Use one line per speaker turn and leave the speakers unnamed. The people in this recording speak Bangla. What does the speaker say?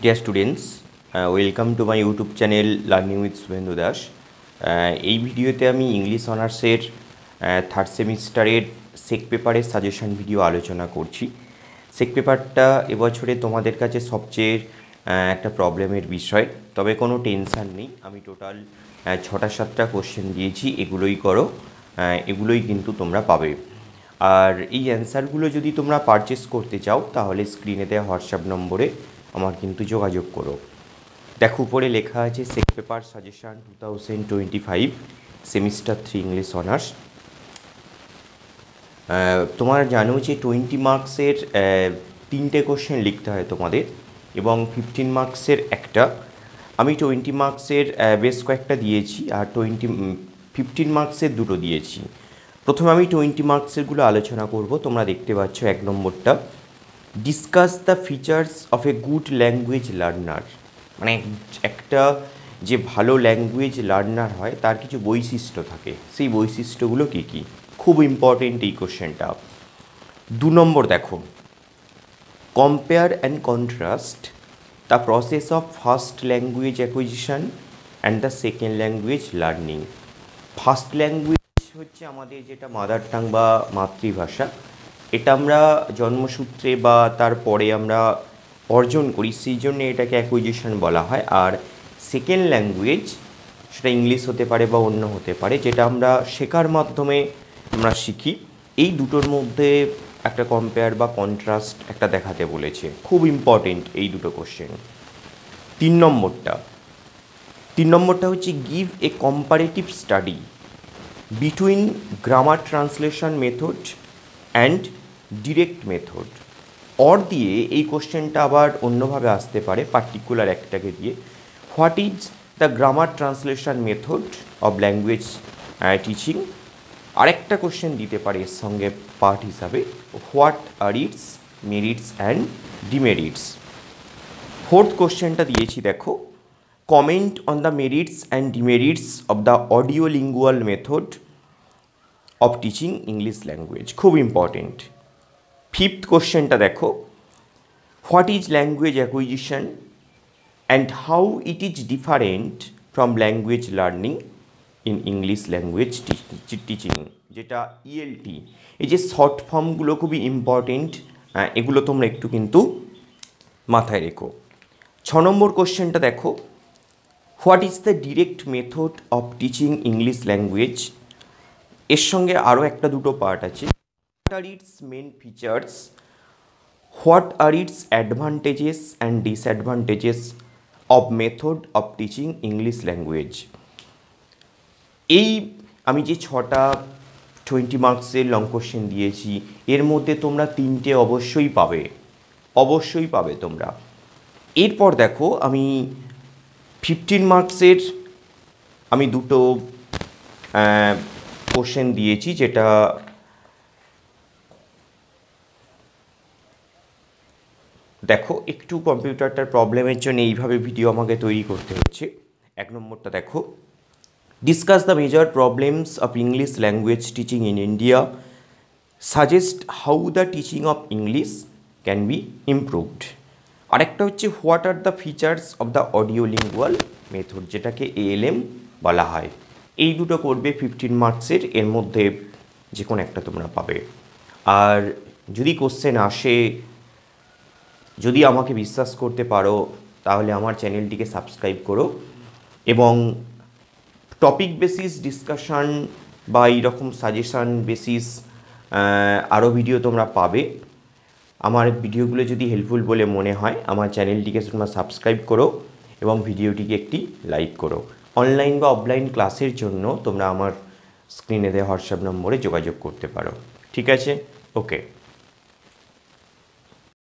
Dear students, welcome to my YouTube channel learning with Suvendu Das. এই ভিডিওতে আমি ইংলিশ অনার্সের থার্ড সেমিস্টারের সেক পেপারের সাজেশন ভিডিও আলোচনা করছি। সেক পেপারটা এবছরে তোমাদের কাছে সবচেয়ে একটা প্রবলেমের বিষয়, তবে কোনো টেনশান নেই। আমি টোটাল 6-7টা কোশ্চেন দিয়েছি, এগুলোই করো, এগুলোই কিন্তু তোমরা পাবে। আর এই অ্যান্সারগুলো যদি তোমরা পারচেস করতে চাও তাহলে স্ক্রিনে দেওয়া হোয়াটসঅ্যাপ নম্বরে আমার কিন্তু যোগাযোগ করো। দেখো, উপরে লেখা আছে sec paper suggestion 2025 semester 3 English honours. তোমরা জানো যে 20 মার্কসের 3টে কোশ্চেন লিখতে হয় তোমাদের এবং 15 মার্কসের একটা। আমি 20 মার্কসের বেশ কয়েকটা দিয়েছি আর 15 মার্কসের দুটো দিয়েছি। প্রথমে আমি 20 মার্কসেরগুলো আলোচনা করব। তোমরা দেখতে পাচ্ছ 1 নম্বরটা, discuss the features of a good language learner. মানে একটা যে ভালো ল্যাঙ্গুয়েজ লার্নার হয় তার কিছু বৈশিষ্ট্য থাকে, সেই বৈশিষ্ট্যগুলো কী কী, খুব ইম্পর্টেন্ট এই কোশ্চেনটা। 2 নম্বর দেখো, compare and contrast the process of first language acquisition and the second language learning. First language হচ্ছে আমাদের যেটা মাদার টাং বা মাতৃভাষা, এটা আমরা জন্মসূত্রে বা তারপরে আমরা অর্জন করি, সেই জন্য এটাকে অ্যাকুইজিশন বলা হয়। আর সেকেন্ড ল্যাঙ্গুয়েজ সেটা ইংলিশ হতে পারে বা অন্য হতে পারে, যেটা আমরা শেখার মাধ্যমে আমরা শিখি। এই দুটোর মধ্যে একটা কম্পেয়ার বা কন্ট্রাস্ট একটা দেখাতে বলেছে, খুব ইম্পর্টেন্ট এই দুটো কোশ্চেন। 3 নম্বরটা হচ্ছে give a comparative study between grammar translation method and direct method. Or দিয়ে এই কোশ্চেনটা আবার অন্যভাবে আসতে পারে, পার্টিকুলার একটাকে দিয়ে। What is the grammar translation method of language teaching. আরেকটা কোশ্চেন দিতে পারে এর সঙ্গে পার্ট হিসাবে, what are it's merits and demerits. 4th কোশ্চেনটা দিয়েছি দেখো, comment on the merits and demerits of the audio lingual method of teaching English language, খুব ইম্পর্টেন্ট। 5th কোশ্চেনটা দেখো, what is language acquisition and how it is different from language learning in English language teaching, যেটা ইএলটি। এই যে শর্ট ফর্মগুলো খুবই ইম্পর্টেন্ট, এগুলো তোমরা একটু কিন্তু মাথায় রেখো। 6 নম্বর কোশ্চেনটা দেখো, what is the direct method of teaching English language. এর সঙ্গে আরও একটা দুটো পার্ট আছে। What are its main features, what are its advantages and disadvantages of method of teaching English language. এই আমি যে 6টা 20 মার্কসের লং কোশ্চেন দিয়েছি, এর মধ্যে তোমরা 3টে অবশ্যই পাবে তোমরা। এরপর দেখো, আমি 15 মার্কসের আমি দুটো কোশ্চেন দিয়েছি, যেটা দেখো একটু কম্পিউটারটার প্রবলেমের জন্য এইভাবে ভিডিও আমাকে তৈরি করতে হচ্ছে। 1 নম্বরটা দেখো, discuss the major problems of English language teaching in India, suggest how the teaching of English can be improved. আরেকটা হচ্ছে what are the features of the audio lingual method, যেটাকে ALM বলা হয়। এই দুটো করবে 15 মার্কসের, এর মধ্যে যে কোনো একটা তোমরা পাবে। আর যদি কোশ্চেন আসে, যদি আমাকে বিশ্বাস করতে পারো, তাহলে আমার চ্যানেলটিকে সাবস্ক্রাইব করো এবং টপিক বেসিস ডিসকাশান বা এইরকম সাজেশান বেসিস আরও ভিডিও তোমরা পাবে। আমার ভিডিওগুলো যদি হেল্পফুল বলে মনে হয়, আমার চ্যানেলটিকে তোমরা সাবস্ক্রাইব করো এবং ভিডিওটিকে একটি লাইক করো। অনলাইন বা অফলাইন ক্লাসের জন্য তোমরা আমার স্ক্রিনে দেওয়া হোয়াটসঅ্যাপ নম্বরে যোগাযোগ করতে পারো। ঠিক আছে, ওকে।